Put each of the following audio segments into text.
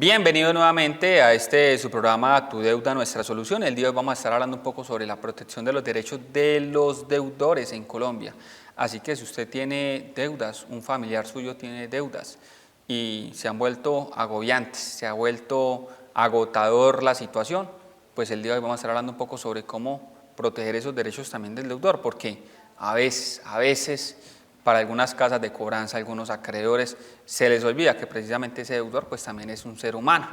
Bienvenido nuevamente a su programa Tu Deuda, Nuestra Solución. El día de hoy vamos a estar hablando un poco sobre la protección de los derechos de los deudores en Colombia. Así que si usted tiene deudas, un familiar suyo tiene deudas y se han vuelto agobiantes, se ha vuelto agotador la situación, pues el día de hoy vamos a estar hablando un poco sobre cómo proteger esos derechos también del deudor, porque a veces para algunas casas de cobranza, algunos acreedores, se les olvida que precisamente ese deudor pues también es un ser humano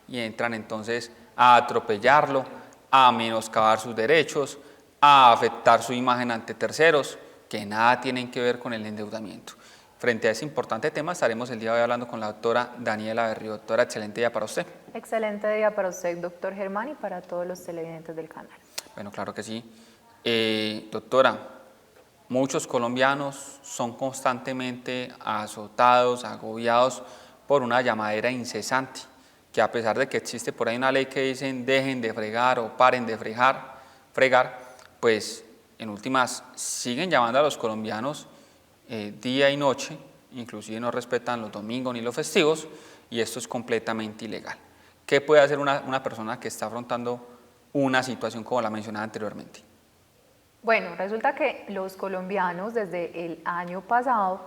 y entran entonces a atropellarlo, a menoscabar sus derechos, a afectar su imagen ante terceros que nada tienen que ver con el endeudamiento. Frente a ese importante tema estaremos el día de hoy hablando con la doctora Daniela Berrío. Doctora, excelente día para usted. Excelente día para usted, doctor Germán, y para todos los televidentes del canal. Bueno, claro que sí. Doctora, muchos colombianos son constantemente azotados, agobiados por una llamadera incesante, que a pesar de que existe por ahí una ley que dicen dejen de fregar o paren de fregar, pues en últimas siguen llamando a los colombianos día y noche, inclusive no respetan los domingos ni los festivos, y esto es completamente ilegal. ¿Qué puede hacer una persona que está afrontando una situación como la mencionada anteriormente? Bueno, resulta que los colombianos desde el año pasado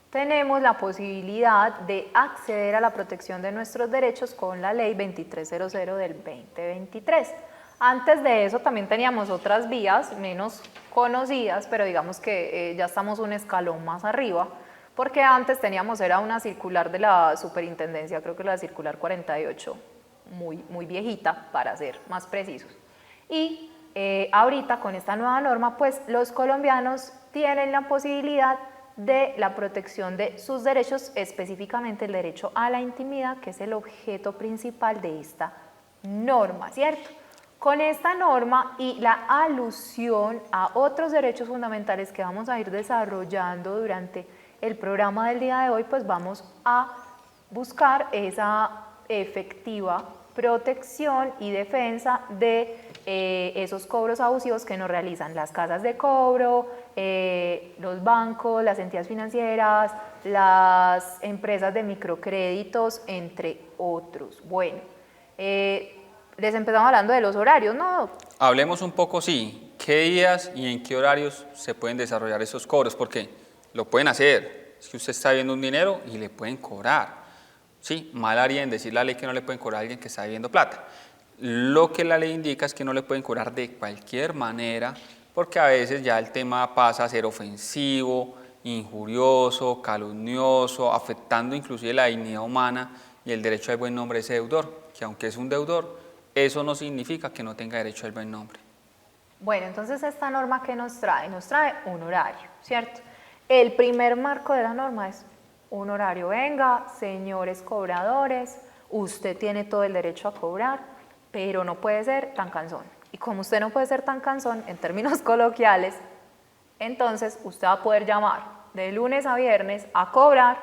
tenemos la posibilidad de acceder a la protección de nuestros derechos con la ley 2300 del 2023. Antes de eso también teníamos otras vías menos conocidas, pero digamos que ya estamos un escalón más arriba, porque antes teníamos, era una circular de la superintendencia, creo que la circular 48, muy viejita para ser más precisos. Y ahorita con esta nueva norma, pues los colombianos tienen la posibilidad de la protección de sus derechos, específicamente el derecho a la intimidad, que es el objeto principal de esta norma, ¿cierto? Con esta norma y la alusión a otros derechos fundamentales que vamos a ir desarrollando durante el programa del día de hoy, pues vamos a buscar esa efectiva protección y defensa de esos cobros abusivos que nos realizan las casas de cobro, los bancos, las entidades financieras, las empresas de microcréditos, entre otros. Bueno, les empezamos hablando de los horarios, ¿no? Hablemos un poco, sí, qué días y en qué horarios se pueden desarrollar esos cobros, porque lo pueden hacer, es que usted está viendo un dinero y le pueden cobrar. Sí, mal haría en decir la ley que no le pueden cobrar a alguien que está debiendo plata. Lo que la ley indica es que no le pueden cobrar de cualquier manera, porque a veces ya el tema pasa a ser ofensivo, injurioso, calumnioso, afectando inclusive la dignidad humana y el derecho al buen nombre de ese deudor, que aunque es un deudor, eso no significa que no tenga derecho al buen nombre. Bueno, entonces esta norma ¿qué nos trae? Nos trae un horario, ¿cierto? El primer marco de la norma es un horario. Venga, señores cobradores, usted tiene todo el derecho a cobrar, pero no puede ser tan cansón. Y como usted no puede ser tan cansón, en términos coloquiales, entonces usted va a poder llamar de lunes a viernes a cobrar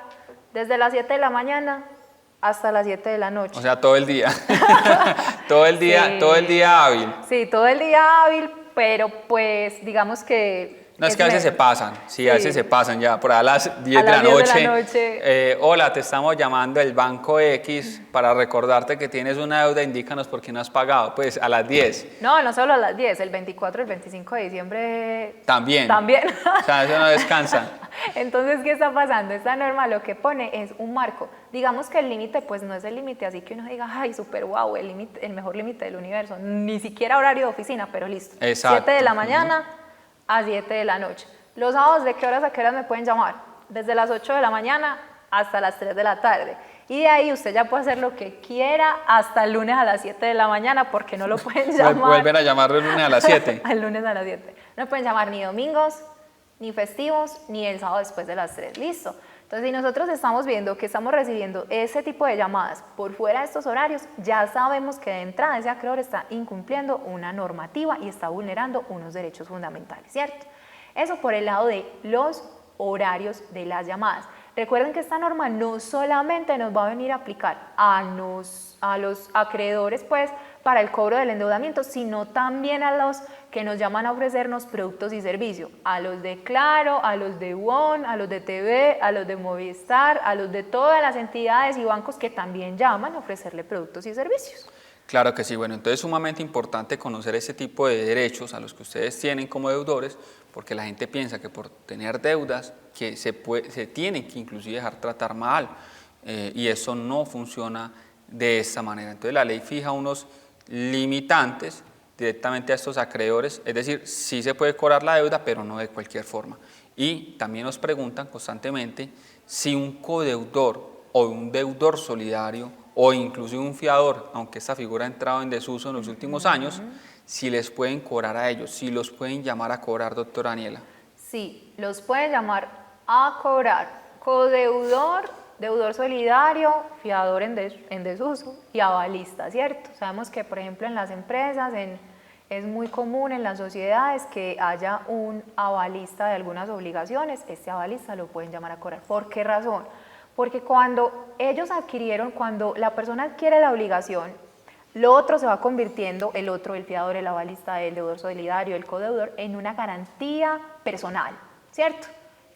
desde las 7 de la mañana hasta las 7 de la noche. O sea, todo el día. todo el día, sí. Todo el día hábil. Sí, todo el día hábil, pero pues digamos que no, es que a veces se pasan, sí, a veces se pasan ya, por a las 10 de la noche, hola, te estamos llamando el Banco X para recordarte que tienes una deuda, indícanos por qué no has pagado, pues a las 10. No solo a las 10, el 24 y el 25 de diciembre también. O sea, eso no descansa. Entonces, ¿qué está pasando? Esta norma lo que pone es un marco. Digamos que el límite, pues no es el límite, así que uno diga, ay, súper guau, el mejor límite del universo, ni siquiera horario de oficina, pero listo. Exacto. 7 de la mañana a 7 de la noche. Los sábados, ¿de qué horas a qué horas me pueden llamar? Desde las 8 de la mañana hasta las 3 de la tarde. Y de ahí usted ya puede hacer lo que quiera hasta el lunes a las 7 de la mañana, porque no lo pueden llamar. Vuelven a llamarlo el lunes a las 7. El lunes a las 7. No pueden llamar ni domingos, ni festivos, ni el sábado después de las 3. Listo. Entonces, si nosotros estamos viendo que estamos recibiendo ese tipo de llamadas por fuera de estos horarios, ya sabemos que de entrada ese acreedor está incumpliendo una normativa y está vulnerando unos derechos fundamentales, ¿cierto? Eso por el lado de los horarios de las llamadas. Recuerden que esta norma no solamente nos va a venir a aplicar a los acreedores, pues, para el cobro del endeudamiento, sino también a los que nos llaman a ofrecernos productos y servicios, a los de Claro, a los de WON, a los de TV, a los de Movistar, a los de todas las entidades y bancos que también llaman a ofrecerle productos y servicios. Claro que sí, bueno, entonces es sumamente importante conocer ese tipo de derechos a los que ustedes tienen como deudores, porque la gente piensa que por tener deudas que se tienen que inclusive dejar tratar mal, y eso no funciona de esta manera. Entonces la ley fija unos limitantes directamente a estos acreedores, es decir, sí se puede cobrar la deuda, pero no de cualquier forma. Y también nos preguntan constantemente si un codeudor o un deudor solidario o inclusive un fiador, aunque esta figura ha entrado en desuso en los últimos años, si les pueden cobrar a ellos, si los pueden llamar a cobrar, doctora Daniela. Sí, los pueden llamar a cobrar codeudor, deudor solidario, fiador en desuso y avalista, ¿cierto? Sabemos que, por ejemplo, en las empresas, es muy común en las sociedades que haya un avalista de algunas obligaciones. Este avalista lo pueden llamar a cobrar. ¿Por qué razón? Porque cuando cuando la persona adquiere la obligación, lo otro se va convirtiendo, el otro, el fiador, el avalista, el deudor solidario, el codeudor, en una garantía personal, ¿cierto?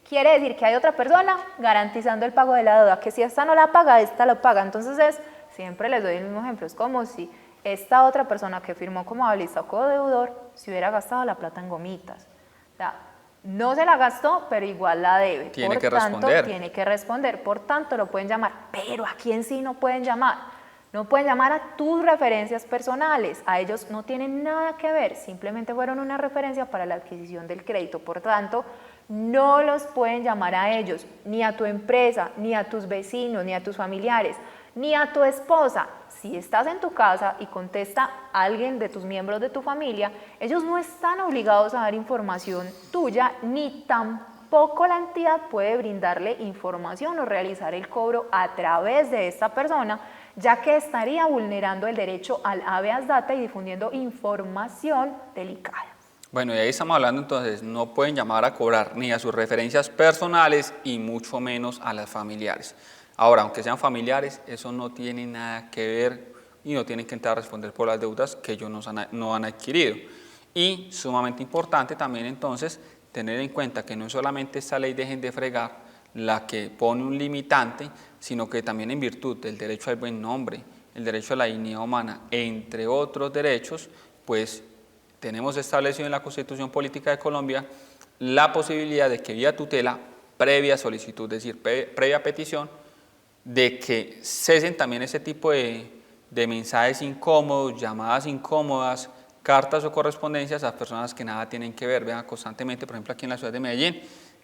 Quiere decir que hay otra persona garantizando el pago de la deuda, que si esta no la paga, esta lo paga. Entonces siempre les doy el mismo ejemplo, es como si esta otra persona que firmó como avalista o codeudor se hubiera gastado la plata en gomitas. O sea, no se la gastó, pero igual la debe. Tiene que responder. Tiene que responder. Por tanto, lo pueden llamar. Pero ¿a quién sí no pueden llamar? No pueden llamar a tus referencias personales. A ellos no tienen nada que ver. Simplemente fueron una referencia para la adquisición del crédito. Por tanto, no los pueden llamar a ellos, ni a tu empresa, ni a tus vecinos, ni a tus familiares, ni a tu esposa. Si estás en tu casa y contesta a alguien de tus miembros de tu familia, ellos no están obligados a dar información tuya, ni tampoco la entidad puede brindarle información o realizar el cobro a través de esta persona, ya que estaría vulnerando el derecho al habeas data y difundiendo información delicada. Bueno, y ahí estamos hablando entonces, no pueden llamar a cobrar ni a sus referencias personales y mucho menos a las familiares. Ahora, aunque sean familiares, eso no tiene nada que ver y no tienen que entrar a responder por las deudas que ellos no han adquirido. Y sumamente importante también entonces tener en cuenta que no es solamente esta ley Dejen de Fregar la que pone un limitante, sino que también en virtud del derecho al buen nombre, el derecho a la dignidad humana, entre otros derechos, pues tenemos establecido en la Constitución Política de Colombia la posibilidad de que vía tutela, previa solicitud, es decir, previa petición, de que cesen también ese tipo de mensajes incómodos, llamadas incómodas, cartas o correspondencias a personas que nada tienen que ver. Vean, constantemente, por ejemplo, aquí en la ciudad de Medellín,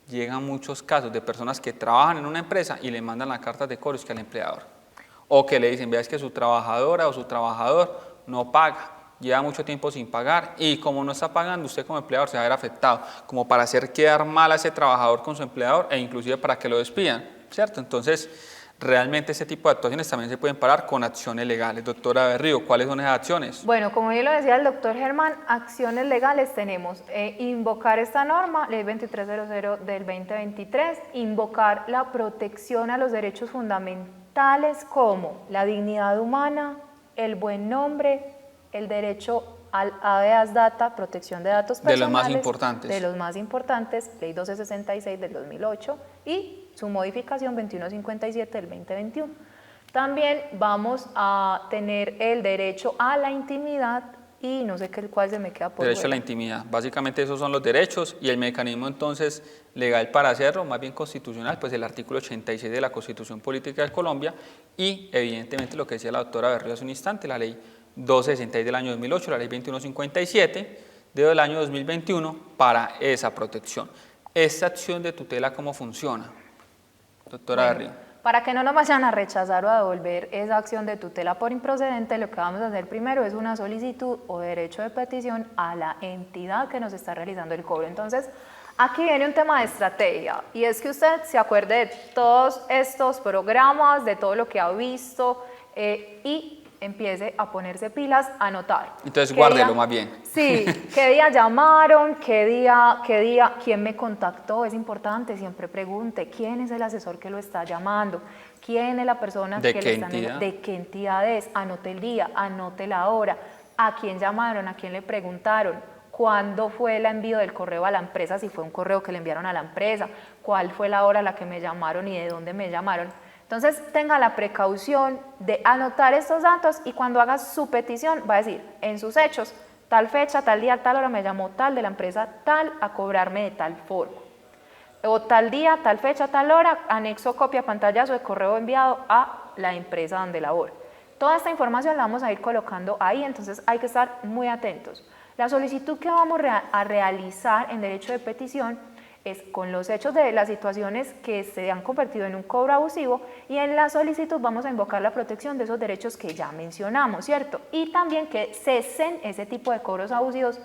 llegan muchos casos de personas que trabajan en una empresa y le mandan las cartas de cobro que al empleador. O que le dicen, vea, es que su trabajadora o su trabajador no paga, lleva mucho tiempo sin pagar y como no está pagando, usted como empleador se va a ver afectado, como para hacer quedar mal a ese trabajador con su empleador e inclusive para que lo despidan, ¿cierto? Entonces, realmente ese tipo de actuaciones también se pueden parar con acciones legales. Doctora Berrío, ¿cuáles son esas acciones? Bueno, como bien lo decía el doctor Germán, acciones legales tenemos invocar esta norma, ley 2300 del 2023, invocar la protección a los derechos fundamentales como la dignidad humana, el buen nombre, el derecho al habeas data, protección de datos personales. De los más importantes. De los más importantes, ley 1266 del 2008 y su modificación 2157 del 2021. También vamos a tener el derecho a la intimidad y no sé cuál se me queda por derecho a la intimidad. Básicamente esos son los derechos y el mecanismo entonces legal para hacerlo, más bien constitucional, pues el artículo 86 de la Constitución Política de Colombia y evidentemente lo que decía la doctora Berrío hace un instante, la ley 266 del año 2008, la ley 2157 del año 2021 para esa protección. ¿Esta acción de tutela cómo funciona, doctora Berrío? Para que no nos vayan a rechazar o a devolver esa acción de tutela por improcedente, lo que vamos a hacer primero es una solicitud o derecho de petición a la entidad que nos está realizando el cobro. Entonces, aquí viene un tema de estrategia y es que usted se acuerde de todos estos programas, de todo lo que ha visto y empiece a ponerse pilas, a anotar. Entonces guárdelo más bien. Sí, qué día llamaron, quién me contactó, es importante, siempre pregunte quién es el asesor que lo está llamando, quién es la persona ¿De que qué le está entidad? de qué entidad es, anote el día, anote la hora, a quién llamaron, a quién le preguntaron, cuándo fue el envío del correo a la empresa, si fue un correo que le enviaron a la empresa, cuál fue la hora a la que me llamaron y de dónde me llamaron. Entonces tenga la precaución de anotar estos datos y cuando haga su petición va a decir en sus hechos, tal fecha, tal día, tal hora me llamó tal de la empresa tal a cobrarme de tal forma. O tal día, tal fecha, tal hora, anexo copia pantallazo de correo enviado a la empresa donde labora. Toda esta información la vamos a ir colocando ahí, entonces hay que estar muy atentos. La solicitud que vamos a realizar en derecho de petición es con los hechos de las situaciones que se han convertido en un cobro abusivo y en la solicitud vamos a invocar la protección de esos derechos que ya mencionamos, ¿cierto? Y también que cesen ese tipo de cobros abusivos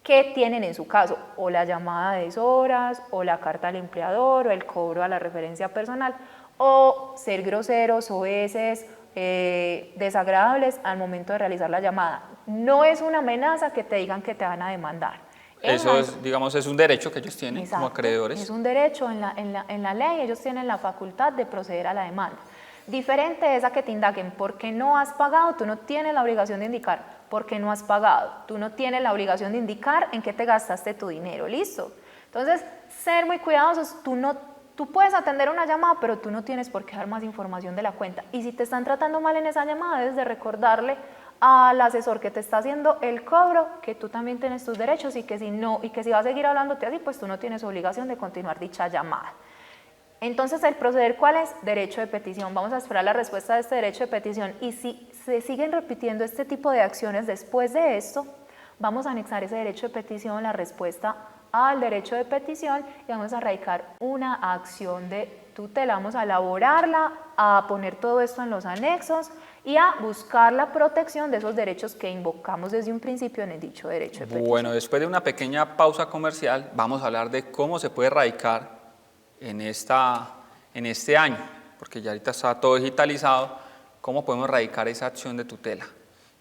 que tienen en su caso, o la llamada de deshoras, o la carta al empleador, o el cobro a la referencia personal, o ser groseros, oeces, desagradables al momento de realizar la llamada. No es una amenaza que te digan que te van a demandar. Eso es, digamos, es un derecho que ellos tienen. Exacto, como acreedores. Es un derecho en la ley, ellos tienen la facultad de proceder a la demanda. Diferente es a que te indaguen por qué no has pagado, tú no tienes la obligación de indicar por qué no has pagado, tú no tienes la obligación de indicar en qué te gastaste tu dinero, ¿listo? Entonces, ser muy cuidadosos, tú puedes atender una llamada, pero tú no tienes por qué dar más información de la cuenta. Y si te están tratando mal en esa llamada, debes de recordarle al asesor que te está haciendo el cobro que tú también tienes tus derechos y que si va a seguir hablándote así, pues tú no tienes obligación de continuar dicha llamada. Entonces, el proceder, ¿cuál es? Derecho de petición. Vamos a esperar la respuesta de este derecho de petición y si se siguen repitiendo este tipo de acciones después de esto, vamos a anexar ese derecho de petición, la respuesta al derecho de petición y vamos a radicar una acción de tutela. Vamos a elaborarla, a poner todo esto en los anexos y a buscar la protección de esos derechos que invocamos desde un principio en el dicho derecho de petición. Bueno, después de una pequeña pausa comercial, vamos a hablar de cómo se puede radicar en este año, porque ya ahorita está todo digitalizado, cómo podemos radicar esa acción de tutela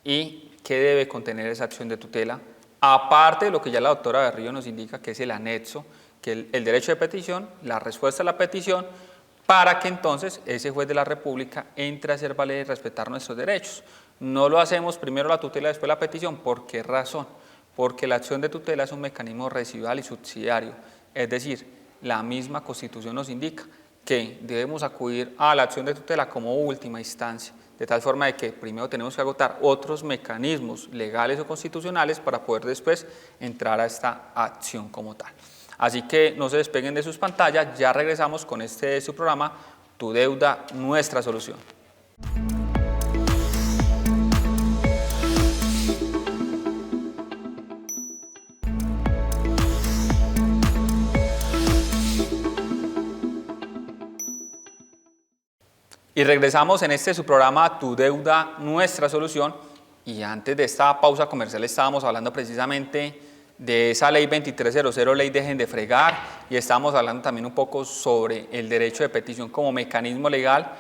y qué debe contener esa acción de tutela, aparte de lo que ya la doctora Berrío nos indica, que es el anexo, que el derecho de petición, la respuesta a la petición, para que entonces ese juez de la República entre a hacer valer y respetar nuestros derechos. No lo hacemos primero la tutela, después la petición. ¿Por qué razón? Porque la acción de tutela es un mecanismo residual y subsidiario, es decir, la misma Constitución nos indica que debemos acudir a la acción de tutela como última instancia, de tal forma de que primero tenemos que agotar otros mecanismos legales o constitucionales para poder después entrar a esta acción como tal. Así que no se despeguen de sus pantallas, ya regresamos con su programa, Tu Deuda, Nuestra Solución. Y regresamos en su programa Tu Deuda, Nuestra Solución. Y antes de esta pausa comercial estábamos hablando precisamente de esa ley 2300, ley Dejen de Fregar, y estábamos hablando también un poco sobre el derecho de petición como mecanismo legal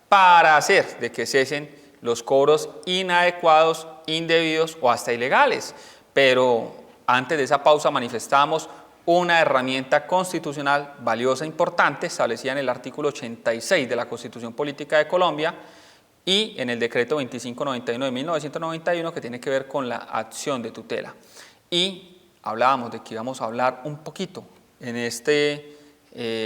para hacer de que cesen los cobros inadecuados, indebidos o hasta ilegales. Pero antes de esa pausa manifestábamos una herramienta constitucional valiosa e importante establecida en el artículo 86 de la Constitución Política de Colombia y en el decreto 2591 de 1991 que tiene que ver con la acción de tutela. Y hablábamos de que íbamos a hablar un poquito en este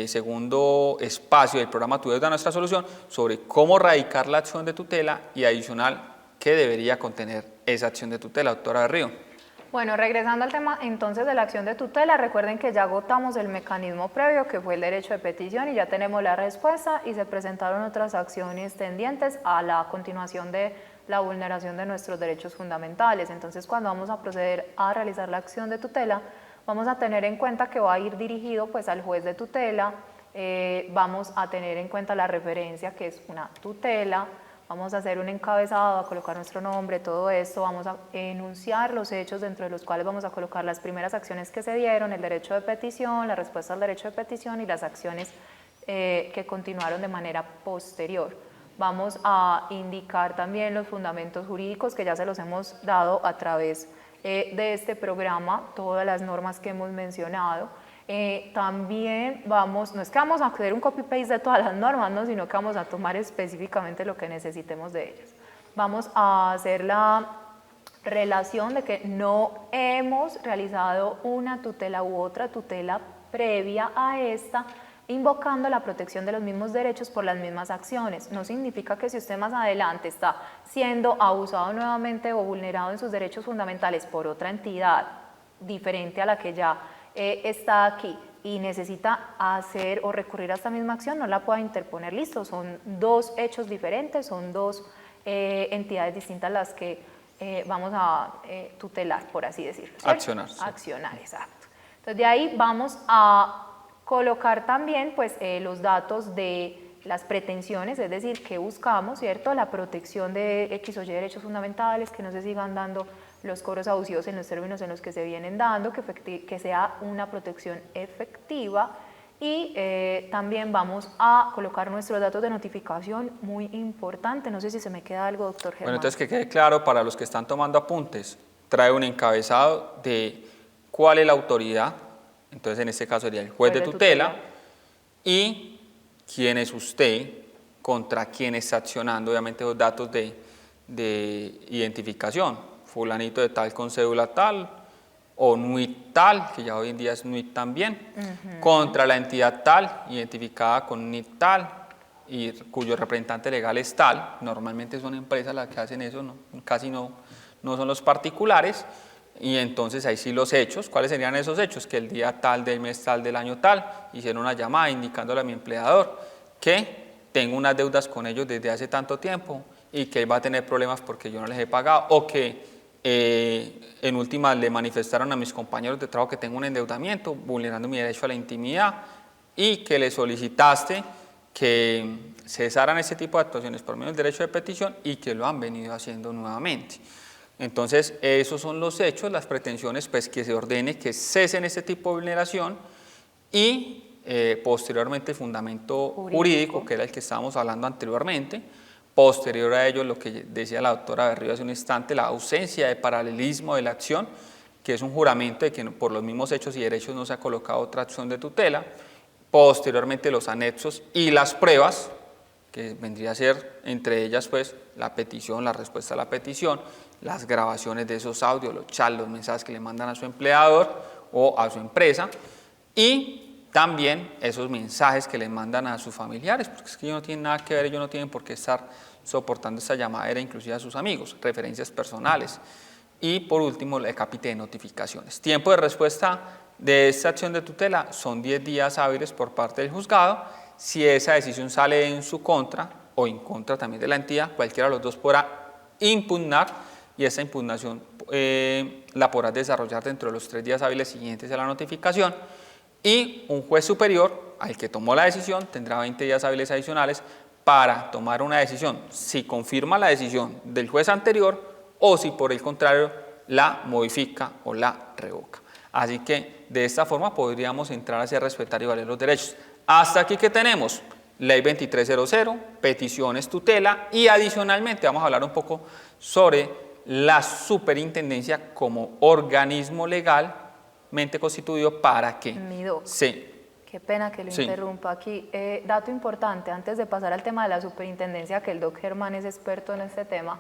segundo espacio del programa Tu Deuda, Nuestra Solución sobre cómo radicar la acción de tutela y adicional qué debería contener esa acción de tutela, doctora Berrío. Bueno, regresando al tema entonces de la acción de tutela, recuerden que ya agotamos el mecanismo previo que fue el derecho de petición y ya tenemos la respuesta y se presentaron otras acciones tendientes a la continuación de la vulneración de nuestros derechos fundamentales. Entonces, cuando vamos a proceder a realizar la acción de tutela, vamos a tener en cuenta que va a ir dirigido pues al juez de tutela, vamos a tener en cuenta la referencia que es una tutela, vamos a hacer un encabezado, a colocar nuestro nombre, todo esto, vamos a enunciar los hechos dentro de los cuales vamos a colocar las primeras acciones que se dieron, el derecho de petición, la respuesta al derecho de petición y las acciones que continuaron de manera posterior. Vamos a indicar también los fundamentos jurídicos que ya se los hemos dado a través de este programa, todas las normas que hemos mencionado. También no es que vamos a hacer un copy-paste de todas las normas, ¿no? Sino que vamos a tomar específicamente lo que necesitemos de ellas. Vamos a hacer la relación de que no hemos realizado una tutela u otra tutela previa a esta, invocando la protección de los mismos derechos por las mismas acciones. No significa que si usted más adelante está siendo abusado nuevamente o vulnerado en sus derechos fundamentales por otra entidad diferente a la que ya está aquí y necesita hacer o recurrir a esta misma acción, no la pueda interponer. Listo, son dos hechos diferentes, son dos entidades distintas las que vamos a tutelar, por así decirlo. ¿Cierto? Accionar. Sí. Accionar, exacto. Entonces de ahí vamos a colocar también pues, los datos de las pretensiones, es decir, que buscamos, ¿cierto? La protección de X o Y derechos fundamentales, que no se sigan dando los cobros abusivos en los términos en los que se vienen dando, que sea una protección efectiva y también vamos a colocar nuestros datos de notificación, muy importante. No sé si se me queda algo, doctor Germán. Bueno, entonces que quede claro para los que están tomando apuntes, trae un encabezado de cuál es la autoridad. Entonces, en este caso sería el juez de tutela y quién es usted, contra quién está accionando, obviamente los datos de identificación, fulanito de tal con cédula tal, o NUIT tal, que ya hoy en día es NUIT también, contra la entidad tal, identificada con NIT tal, y cuyo representante legal es tal. Normalmente son empresas las que hacen eso, ¿no? Casi no son los particulares. Y entonces ahí sí los hechos, ¿cuáles serían esos hechos? Que el día tal, del mes tal, del año tal, hicieron una llamada indicándole a mi empleador que tengo unas deudas con ellos desde hace tanto tiempo y que él va a tener problemas porque yo no les he pagado, o que en última le manifestaron a mis compañeros de trabajo que tengo un endeudamiento vulnerando mi derecho a la intimidad y que le solicitaste que cesaran ese tipo de actuaciones por medio del derecho de petición y que lo han venido haciendo nuevamente. Entonces, esos son los hechos, las pretensiones, pues que se ordene que cesen este tipo de vulneración y posteriormente el fundamento jurídico, que era el que estábamos hablando anteriormente. Posterior a ello, lo que decía la doctora Berrío hace un instante, la ausencia de paralelismo de la acción, que es un juramento de que por los mismos hechos y derechos no se ha colocado otra acción de tutela. Posteriormente, los anexos y las pruebas, que vendría a ser entre ellas pues la petición, la respuesta a la petición, las grabaciones de esos audios, los chats, los mensajes que le mandan a su empleador o a su empresa, y también esos mensajes que le mandan a sus familiares, porque es que ellos no tienen nada que ver, ellos no tienen por qué estar soportando esta llamadera, inclusive a sus amigos, referencias personales. Y por último, el capítulo de notificaciones. Tiempo de respuesta de esta acción de tutela son 10 días hábiles por parte del juzgado. Si esa decisión sale en su contra o en contra también de la entidad, cualquiera de los dos podrá impugnar, y esa impugnación la podrá desarrollar dentro de los 3 días hábiles siguientes a la notificación, y un juez superior al que tomó la decisión tendrá 20 días hábiles adicionales para tomar una decisión, si confirma la decisión del juez anterior o si por el contrario la modifica o la revoca. Así que de esta forma podríamos entrar a hacer respetar y valer los derechos. Hasta aquí que tenemos Ley 2300, peticiones, tutela, y adicionalmente vamos a hablar un poco sobre la superintendencia como organismo legalmente constituido para que... Mi doc. Sí. Qué pena que lo interrumpa aquí. Dato importante, antes de pasar al tema de la superintendencia, que el doc Germán es experto en este tema,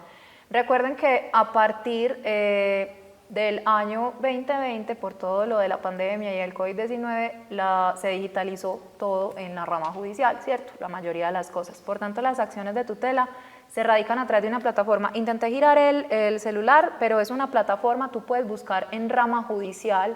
recuerden que a partir del año 2020, por todo lo de la pandemia y el COVID-19, se digitalizó todo en la rama judicial, ¿cierto? La mayoría de las cosas. Por tanto, las acciones de tutela se radican a través de una plataforma. Intenté girar el celular, pero es una plataforma, tú puedes buscar en rama judicial,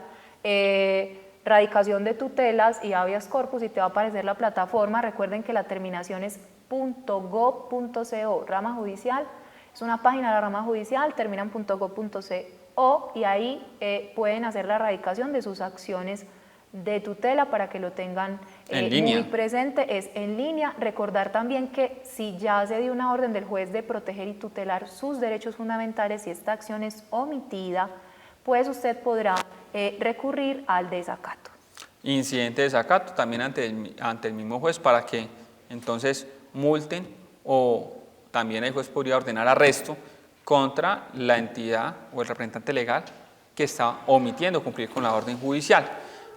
radicación de tutelas y habeas corpus y te va a aparecer la plataforma. Recuerden que la terminación es .gov.co, rama judicial. Es una página de la rama judicial, termina en .gov.co y ahí pueden hacer la radicación de sus acciones de tutela para que lo tengan muy presente. Es en línea. Recordar también que si ya se dio una orden del juez de proteger y tutelar sus derechos fundamentales, si esta acción es omitida, pues usted podrá recurrir al desacato. Incidente de desacato también ante el mismo juez para que entonces multen o también el juez podría ordenar arresto contra la entidad o el representante legal que está omitiendo cumplir con la orden judicial.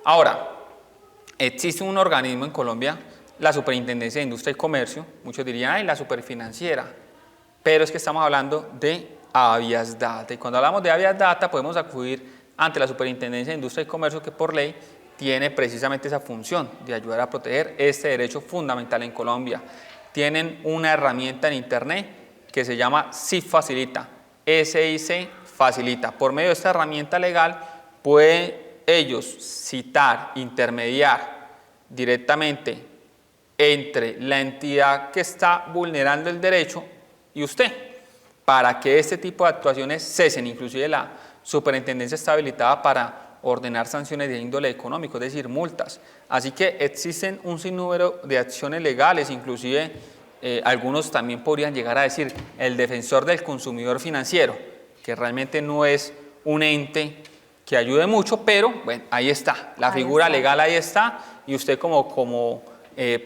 Ahora, existe un organismo en Colombia, la Superintendencia de Industria y Comercio, muchos dirían, ¡ay, la superfinanciera! Pero es que estamos hablando de habeas data, y cuando hablamos de habeas data podemos acudir ante la Superintendencia de Industria y Comercio, que por ley tiene precisamente esa función de ayudar a proteger este derecho fundamental en Colombia. Tienen una herramienta en internet que se llama SIC Facilita, SIC Facilita. Por medio de esta herramienta legal pueden ellos citar, intermediar directamente entre la entidad que está vulnerando el derecho y usted, para que este tipo de actuaciones cesen. Inclusive la superintendencia está habilitada para ordenar sanciones de índole económico, es decir, multas. Así que existen un sinnúmero de acciones legales, inclusive algunos también podrían llegar a decir el defensor del consumidor financiero, que realmente no es un ente que ayude mucho, pero bueno, ahí está, la figura legal ahí está, y usted como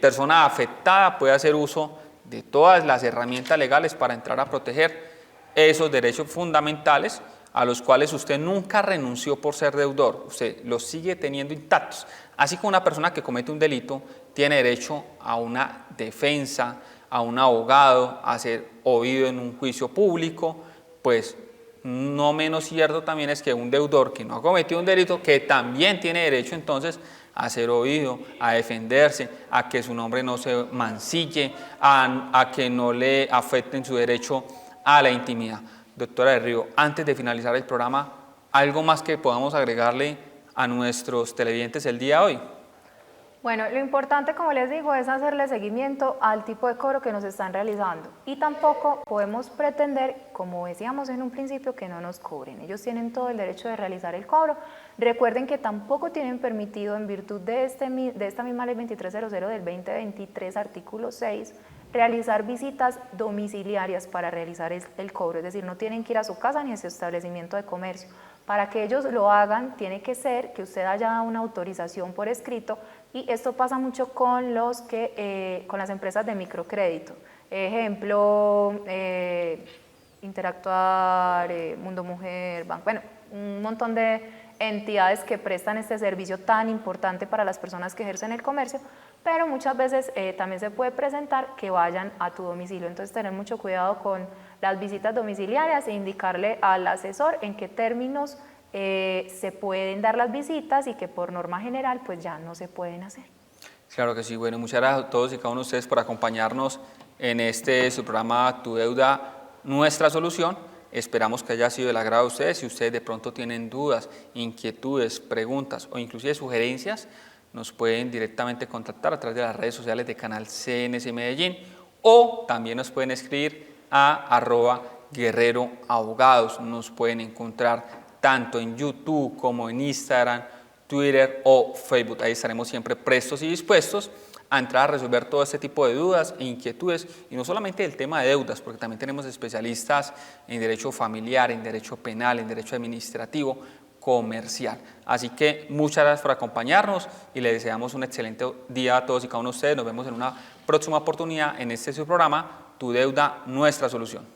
persona afectada puede hacer uso de todas las herramientas legales para entrar a proteger esos derechos fundamentales a los cuales usted nunca renunció por ser deudor, usted los sigue teniendo intactos. Así como una persona que comete un delito tiene derecho a una defensa, a un abogado, a ser oído en un juicio público, pues no menos cierto también es que un deudor que no ha cometido un delito, que también tiene derecho entonces a ser oído, a defenderse, a que su nombre no se mancille, a que no le afecten su derecho a la intimidad. Doctora del Río, antes de finalizar el programa, ¿algo más que podamos agregarle a nuestros televidentes el día de hoy? Bueno, lo importante, como les digo, es hacerle seguimiento al tipo de cobro que nos están realizando, y tampoco podemos pretender, como decíamos en un principio, que no nos cobren. Ellos tienen todo el derecho de realizar el cobro. Recuerden que tampoco tienen permitido, en virtud de esta misma ley 2300 del 2023, artículo 6, realizar visitas domiciliarias para realizar el cobro, es decir, no tienen que ir a su casa ni a su establecimiento de comercio. Para que ellos lo hagan, tiene que ser que usted haya dado una autorización por escrito, y esto pasa mucho con con las empresas de microcrédito. Ejemplo, Interactuar, Mundo Mujer, Banco, bueno, un montón de entidades que prestan este servicio tan importante para las personas que ejercen el comercio, pero muchas veces también se puede presentar que vayan a tu domicilio. Entonces, tener mucho cuidado con las visitas domiciliarias e indicarle al asesor en qué términos se pueden dar las visitas y que por norma general pues ya no se pueden hacer. Claro que sí. Bueno, muchas gracias a todos y cada uno de ustedes por acompañarnos en su programa Tu Deuda, Nuestra Solución. Esperamos que haya sido del agrado de ustedes. Si ustedes de pronto tienen dudas, inquietudes, preguntas o inclusive sugerencias, nos pueden directamente contactar a través de las redes sociales de Canal CNC Medellín, o también nos pueden escribir a @guerreroabogados. Nos pueden encontrar tanto en YouTube como en Instagram, Twitter o Facebook. Ahí estaremos siempre prestos y dispuestos a entrar a resolver todo este tipo de dudas e inquietudes, y no solamente el tema de deudas, porque también tenemos especialistas en derecho familiar, en derecho penal, en derecho administrativo, comercial. Así que muchas gracias por acompañarnos y les deseamos un excelente día a todos y cada uno de ustedes. Nos vemos en una próxima oportunidad en su programa Tu Deuda, Nuestra Solución.